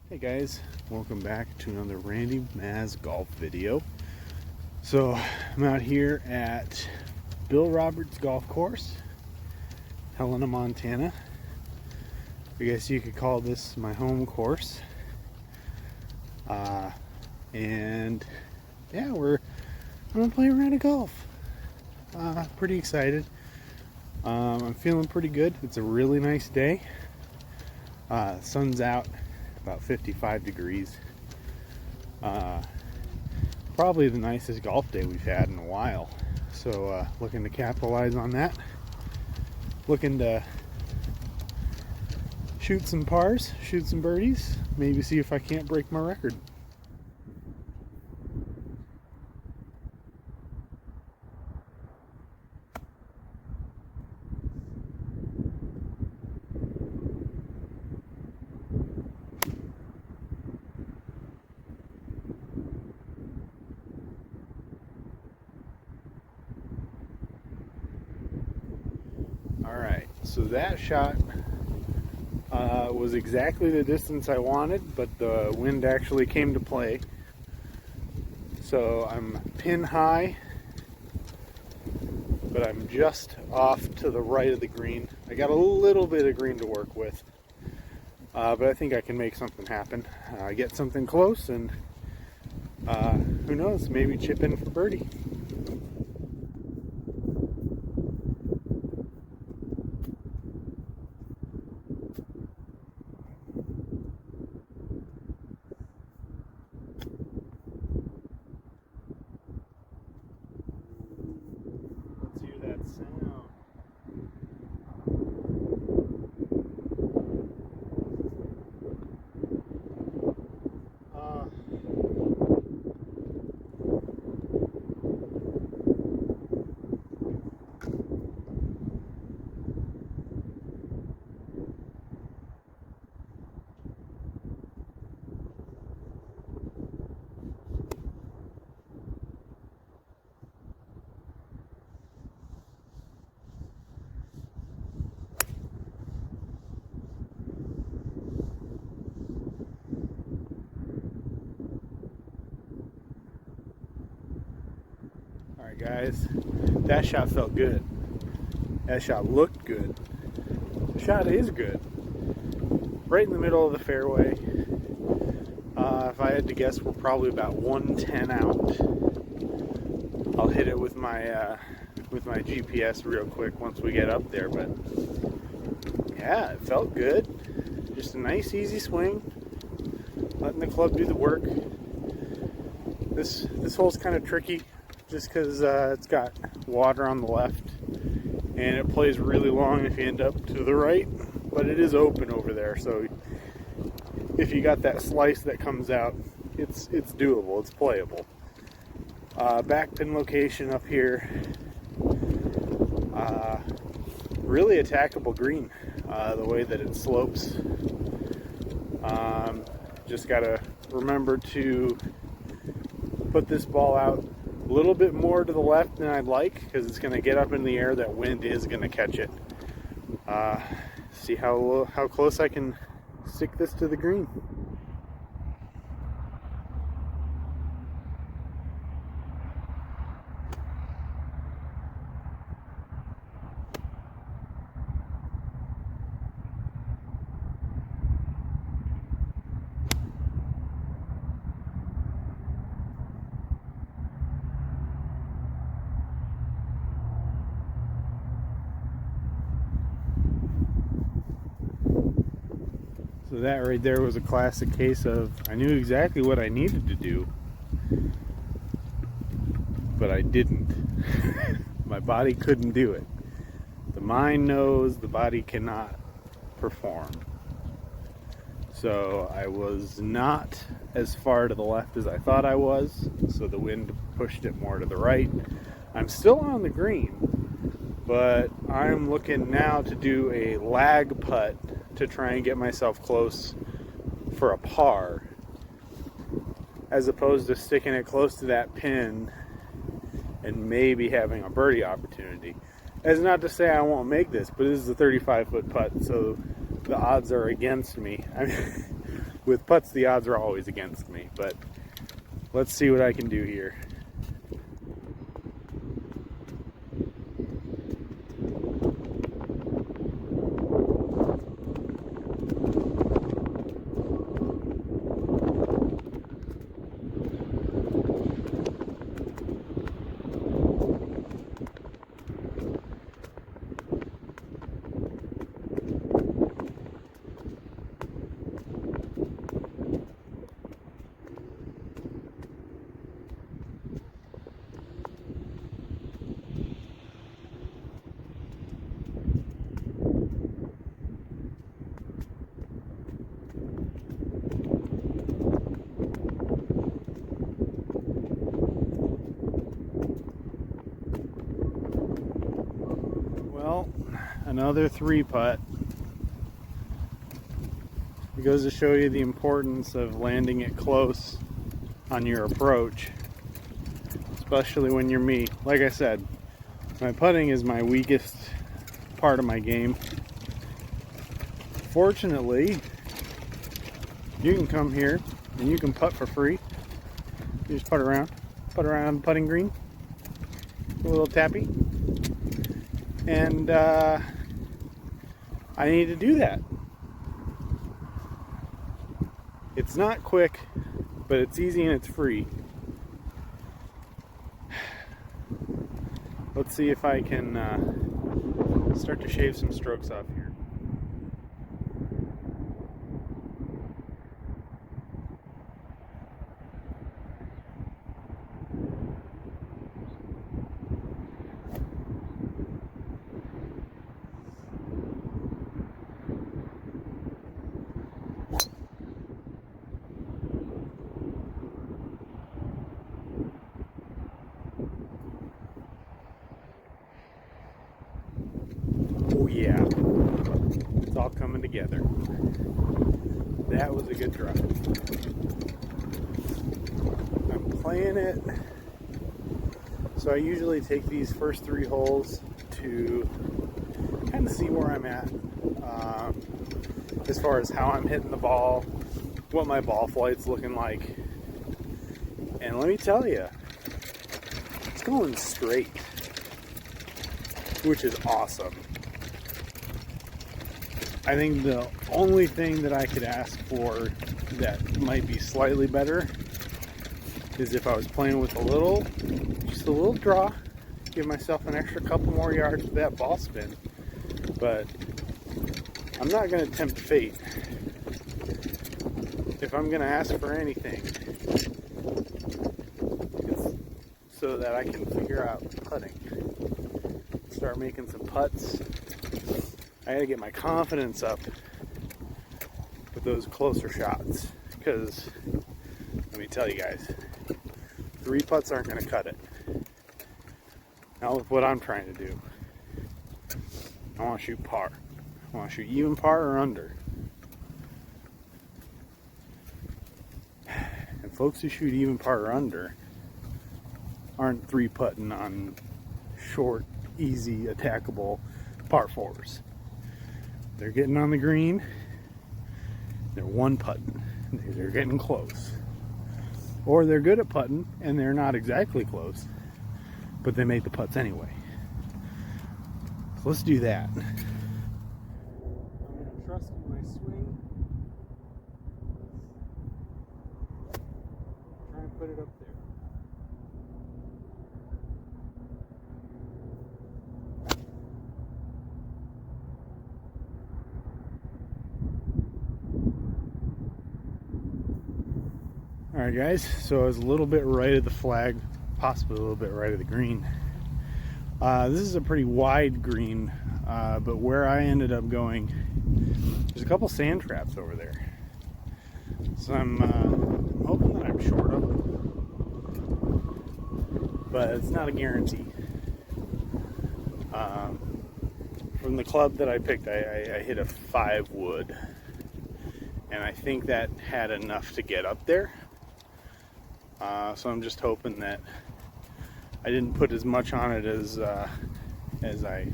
Hey guys, welcome back to another Randy Maz golf video. So I'm out here at Bill Roberts Golf Course, Helena, Montana. I guess you could call this my home course. And yeah, I'm gonna play a round of golf. Pretty excited. I'm feeling pretty good. It's a really nice day. Sun's out, about 55 degrees. Probably the nicest golf day we've had in a while. So looking to capitalize on that. Looking to shoot some pars, shoot some birdies, maybe see if I can't break my record. Alright, so that shot was exactly the distance I wanted, but the wind actually came to play. So I'm pin high, but I'm just off to the right of the green. I got a little bit of green to work with, but I think I can make something happen. Get something close, and who knows, maybe chip in for birdie. Alright guys, that shot felt good. That shot looked good. The shot is good. Right in the middle of the fairway. If I had to guess, we're probably about 110 out. I'll hit it with my GPS real quick once we get up there, but yeah, it felt good. Just a nice easy swing, letting the club do the work. This hole's kind of tricky just because it's got water on the left and it plays really long if you end up to the right, but it is open over there, so if you got that slice that comes out, it's doable, it's playable. Back pin location up here, really attackable green, the way that it slopes. Just gotta remember to put this ball out a little bit more to the left than I'd like, because it's going to get up in the air. That wind is going to catch it. See how close I can stick this to the green. So that right there was a classic case of I knew exactly what I needed to do, but I didn't. My body couldn't do it. The mind knows, the body cannot perform. So I was not as far to the left as I thought I was, so the wind pushed it more to the right. I'm still on the green, but I'm looking now to do a lag putt to try and get myself close for a par, as opposed to sticking it close to that pin and maybe having a birdie opportunity. As not to say I won't make this, but this is a 35-foot putt, so the odds are against me. I mean, With putts, the odds are always against me, but let's see what I can do here. Well, another 3-putt. It goes to show you the importance of landing it close on your approach, especially when you're me. Like I said, my putting is my weakest part of my game. Fortunately, you can come here and you can putt for free. You just putt around the putting green, a little tappy. And I need to do that. It's not quick, but it's easy and it's free. Let's see if I can start to shave some strokes off here. Oh yeah, it's all coming together. That was a good drive. I'm playing it. So I usually take these first 3 holes to kind of see where I'm at, as far as how I'm hitting the ball, what my ball flight's looking like. And let me tell you, it's going straight, which is awesome. I think the only thing that I could ask for that might be slightly better is if I was playing with just a little draw, give myself an extra couple more yards with that ball spin. But I'm not going to tempt fate. If I'm going to ask for anything, it's so that I can figure out putting. Start making some putts. I gotta get my confidence up with those closer shots, because let me tell you guys, 3 putts aren't gonna cut it. Not with what I'm trying to do. I want to shoot par. I want to shoot even par or under. And folks who shoot even par or under aren't 3-putting on short, easy, attackable par 4s. They're getting on the green, they're 1-putting, they're getting close. Or they're good at putting and they're not exactly close, but they make the putts anyway. So let's do that. I'm going to trust in my swing. Try and put it up there. Alright guys, so I was a little bit right of the flag, possibly a little bit right of the green. This is a pretty wide green, but where I ended up going, there's a couple sand traps over there. So I'm hoping that I'm short of them, but it's not a guarantee. From the club that I picked, I hit a 5 wood, and I think that had enough to get up there. So I'm just hoping that I didn't put as much on it as I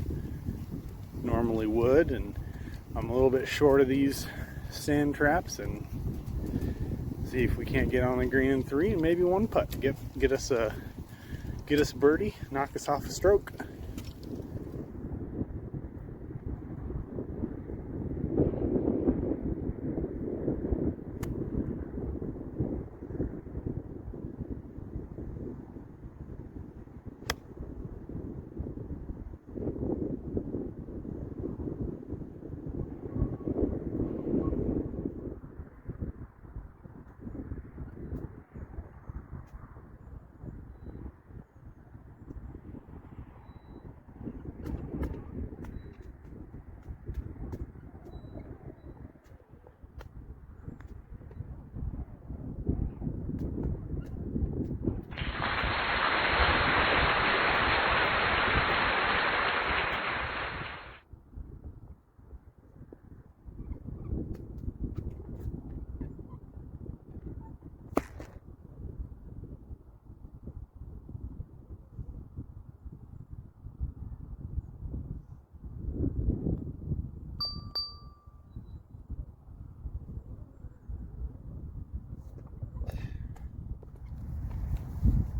normally would, and I'm a little bit short of these sand traps, and See if we can't get on the green in 3 and maybe 1 putt. Get us a birdie, knock us off a stroke.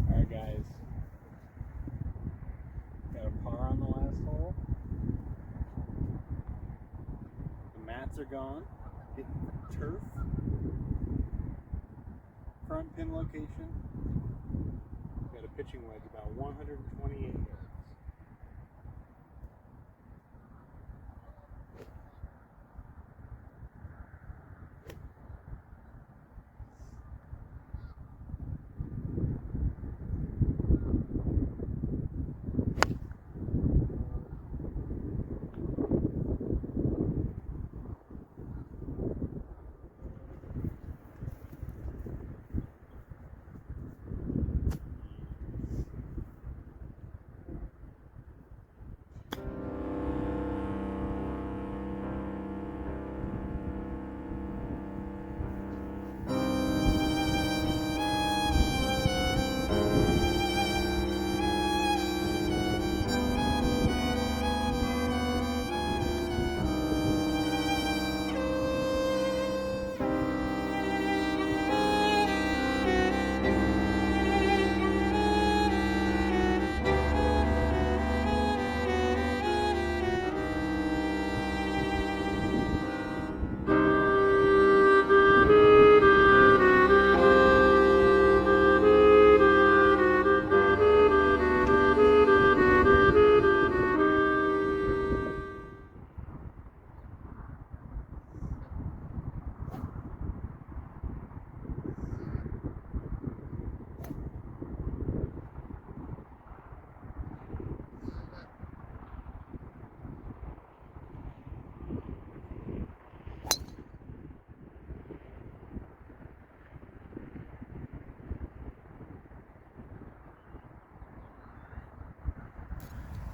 Alright guys, got a par on the last hole. The mats are gone. Hit turf. Front pin location. Got a pitching wedge about 128 yards.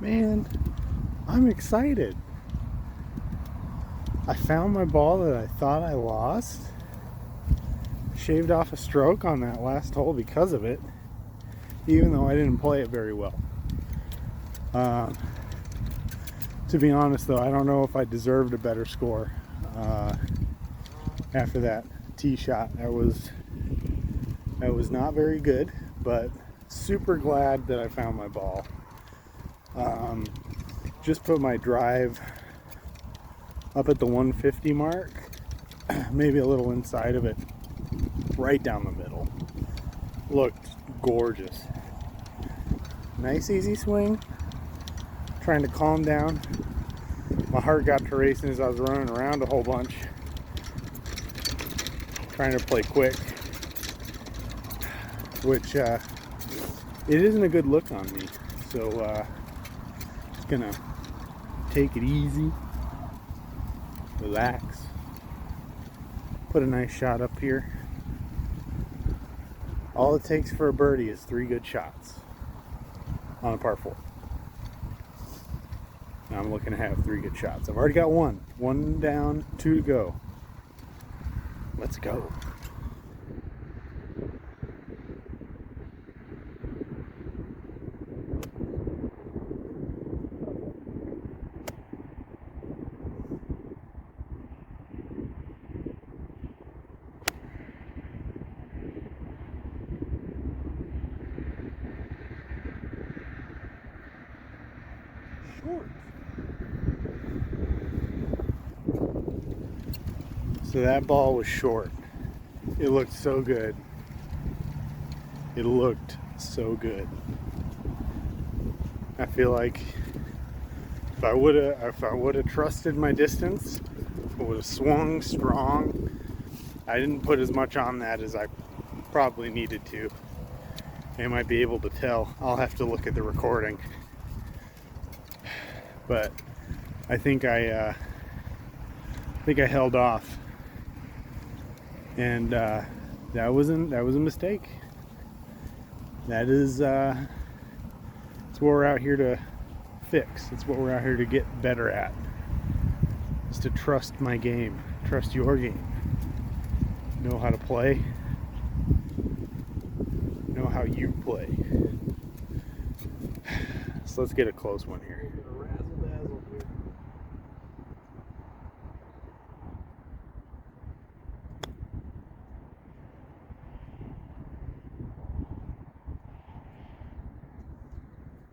Man, I'm excited. I found my ball that I thought I lost. Shaved off a stroke on that last hole because of it, even though I didn't play it very well. To be honest though, I don't know if I deserved a better score after that tee shot. I was not very good, but super glad that I found my ball. Just put my drive up at the 150 mark, maybe a little inside of it, right down the middle. Looked gorgeous. Nice easy swing. Trying to calm down. My heart got to racing as I was running around a whole bunch, trying to play quick, which it isn't a good look on me. So just gonna take it easy, relax, put a nice shot up here. All it takes for a birdie is 3 good shots on a par 4. Now I'm looking to have 3 good shots. I've already got 1. 1 down, 2 to go. Let's go. short. So that ball was short. It looked so good. It looked so good. I feel like if I would have trusted my distance, if I would have swung strong, I didn't put as much on that as I probably needed to. I might be able to tell. I'll have to look at the recording. But I think I held off, and that was a mistake. That is it's what we're out here to fix. It's what we're out here to get better at. Is to trust my game, trust your game, know how to play, know how you play. So let's get a close one here.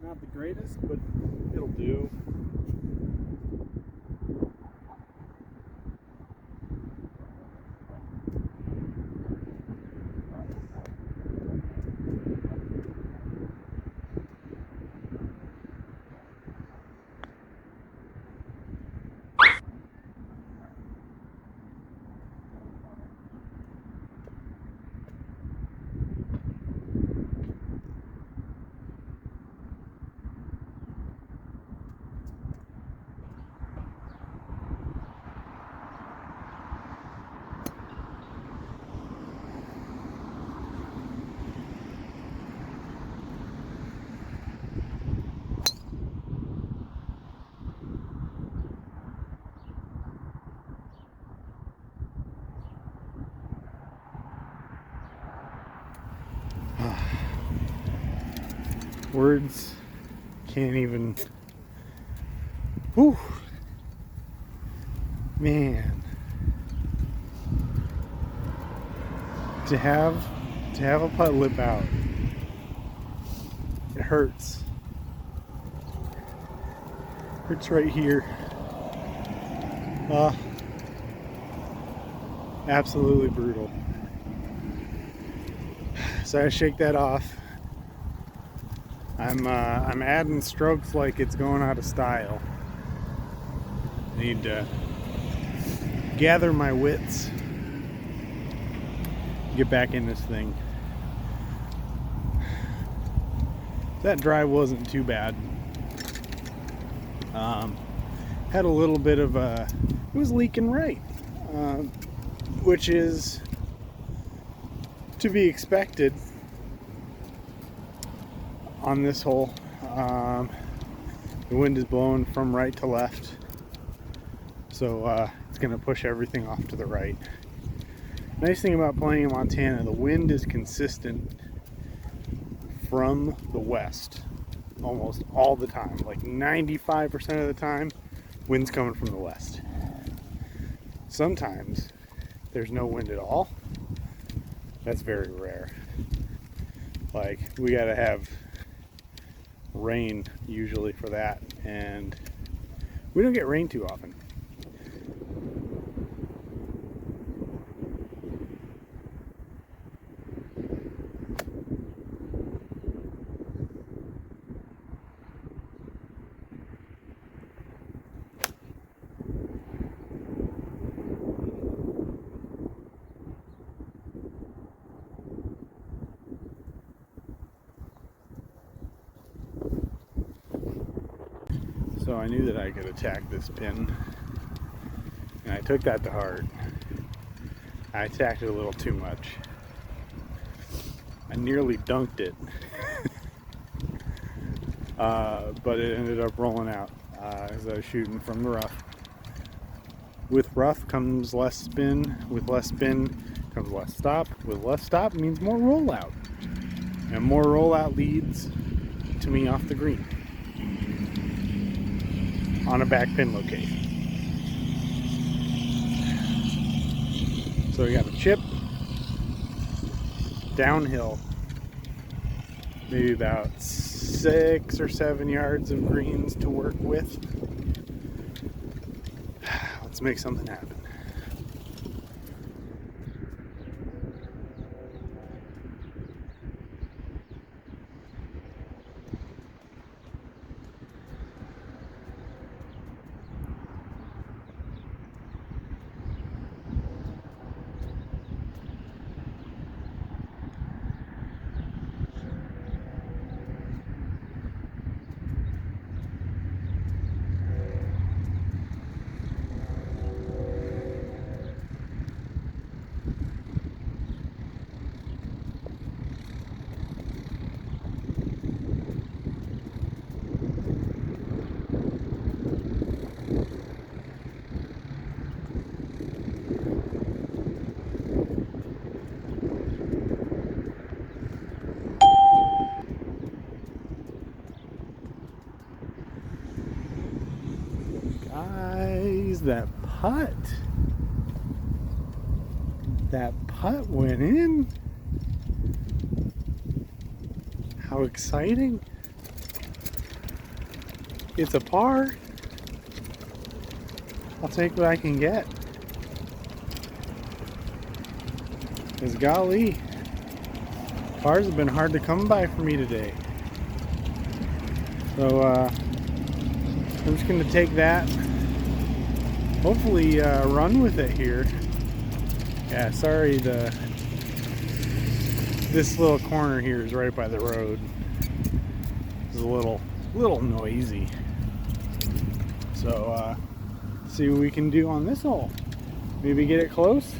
Not the greatest, but it'll do. Words can't even. Whew. Man, to have a putt lip out, it hurts. Hurts right here. Absolutely brutal. So I shake that off. I'm adding strokes like it's going out of style. I need to gather my wits, get back in this thing. That drive wasn't too bad. Had a little bit of it was leaking right, which is to be expected on this hole. The wind is blowing from right to left, so it's going to push everything off to the right. Nice thing about playing in Montana, the wind is consistent from the west almost all the time. Like 95% of the time, wind's coming from the west. Sometimes there's no wind at all. That's very rare. Like, we gotta have rain usually for that, and we don't get rain too often. So I knew that I could attack this pin, and I took that to heart. I attacked it a little too much. I nearly dunked it, but it ended up rolling out as I was shooting from the rough. With rough comes less spin. With less spin comes less stop. With less stop means more rollout, and more rollout leads to me off the green on a back pin location. So we got a chip downhill maybe about 6 or 7 yards of greens to work with. Let's make something happen. Guys, that putt went in. How exciting. It's a par. I'll take what I can get. Because golly, pars have been hard to come by for me today. So I'm just going to take that, hopefully run with it here. Yeah, sorry, this little corner here is right by the road. It's a little noisy. So see what we can do on this hole. Maybe get it close.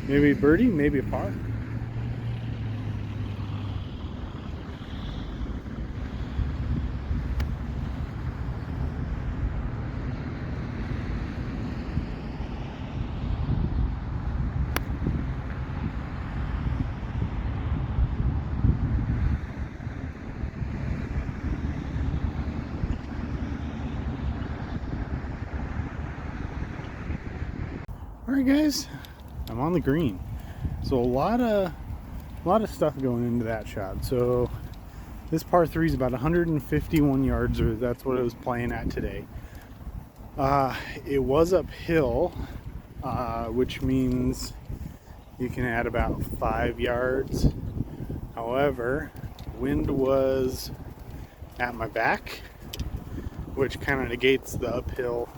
Maybe birdie, maybe a par. Alright guys, I'm on the green. So a lot of stuff going into that shot. So this par 3 is about 151 yards, or that's what it was playing at today. It was uphill, which means you can add about 5 yards. However, wind was at my back, which kind of negates the uphill.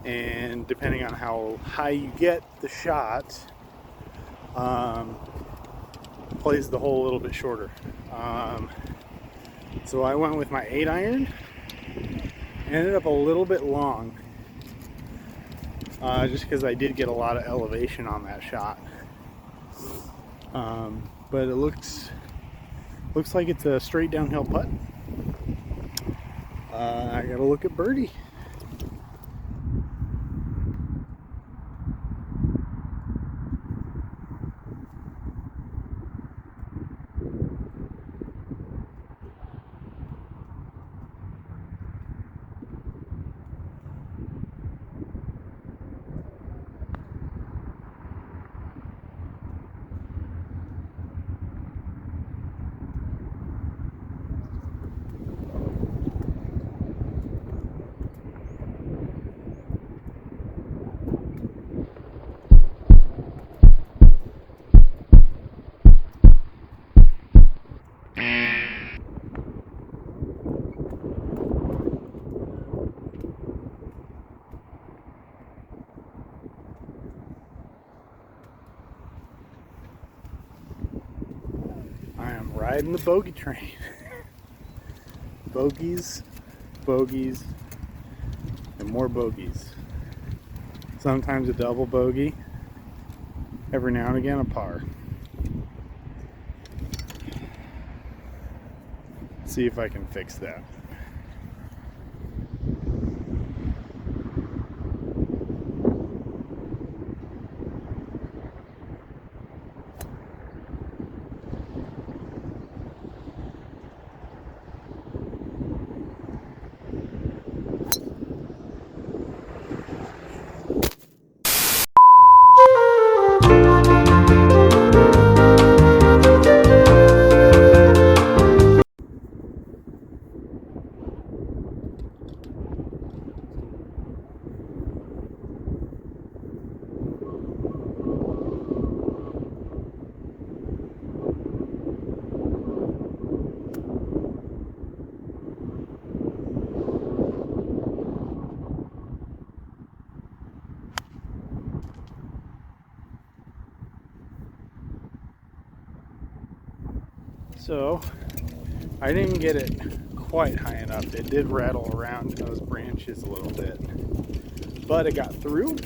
And depending on how high you get the shot, plays the hole a little bit shorter. So I went with my 8-iron. Ended up a little bit long, just because I did get a lot of elevation on that shot. But it looks like it's a straight downhill putt. I gotta look at birdie. Riding the bogey train. Bogeys, bogeys, and more bogeys. Sometimes a double bogey. Every now and again a par. See if I can fix that. So I didn't get it quite high enough. It did rattle around those branches a little bit, but it got through,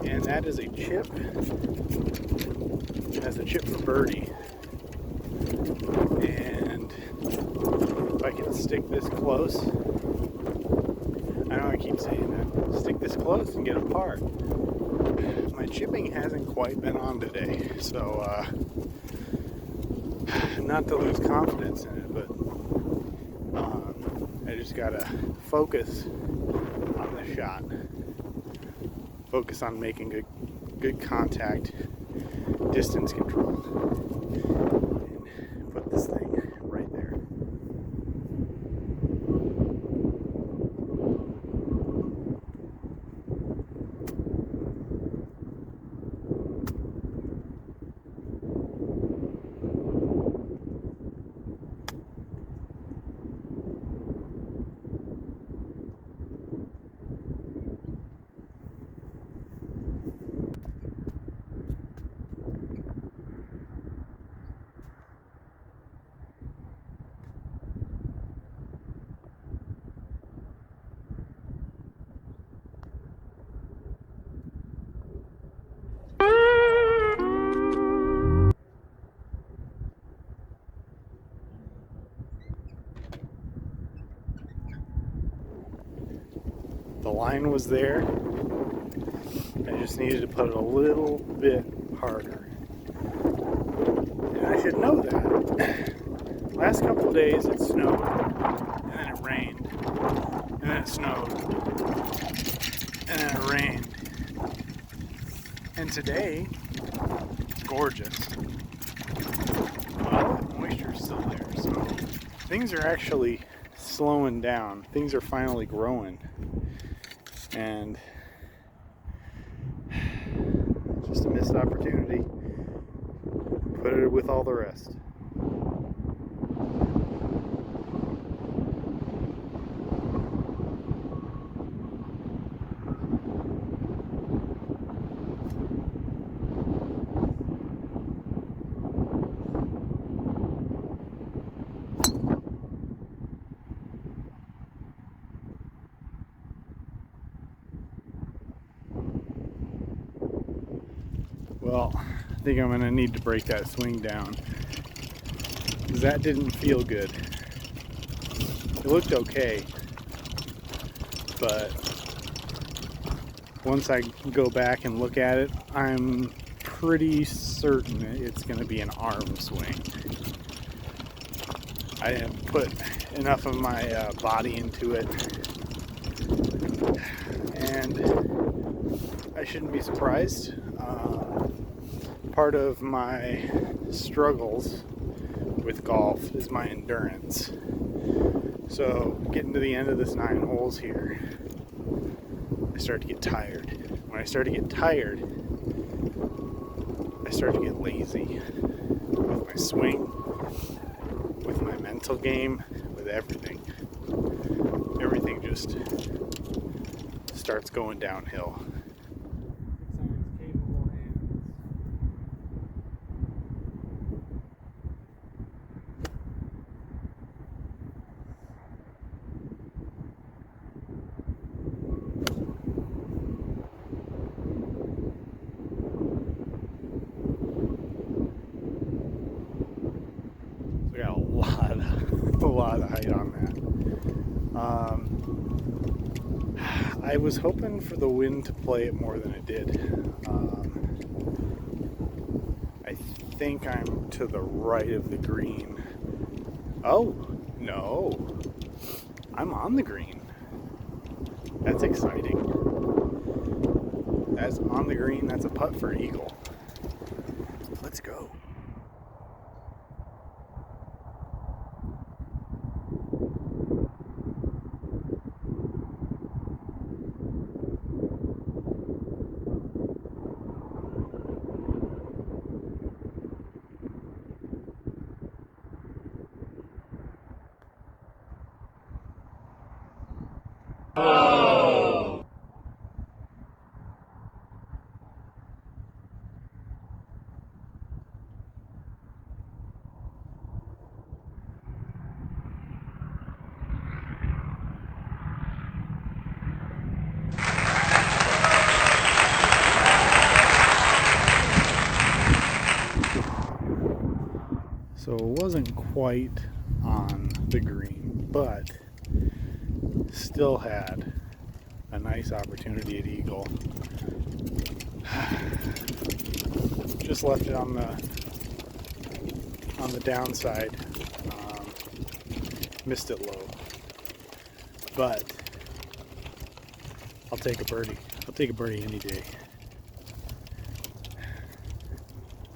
and that is a chip. That's a chip for birdie. And if I can stick this close, I know I keep saying that, stick this close and get a par. My chipping hasn't quite been on today, so not to lose confidence in it, but I just gotta focus on the shot, focus on making good contact, distance control, and put this thing right there. The line was there. I just needed to put it a little bit harder. And I should know that. Last couple of days it snowed, and then it rained, and then it snowed, and then it rained. And today, it's gorgeous. Well, the moisture's still there, so things are actually slowing down. Things are finally growing. And just a missed opportunity. Put it with all the rest. Well, I think I'm going to need to break that swing down, because that didn't feel good. It looked okay, but once I go back and look at it, I'm pretty certain it's going to be an arm swing. I didn't put enough of my body into it, and I shouldn't be surprised. Part of my struggles with golf is my endurance. So getting to the end of this 9 holes here, I start to get tired. When I start to get tired, I start to get lazy with my swing, with my mental game, with everything. Everything just starts going downhill. We got a lot of height on that. I was hoping for the wind to play it more than it did. I think I'm to the right of the green. Oh, no. I'm on the green. That's exciting. That's on the green. That's a putt for eagle. Let's go. Oh. So it wasn't quite on the green, but still had a nice opportunity at eagle. Just left it on the downside. Missed it low, but I'll take a birdie. I'll take a birdie any day.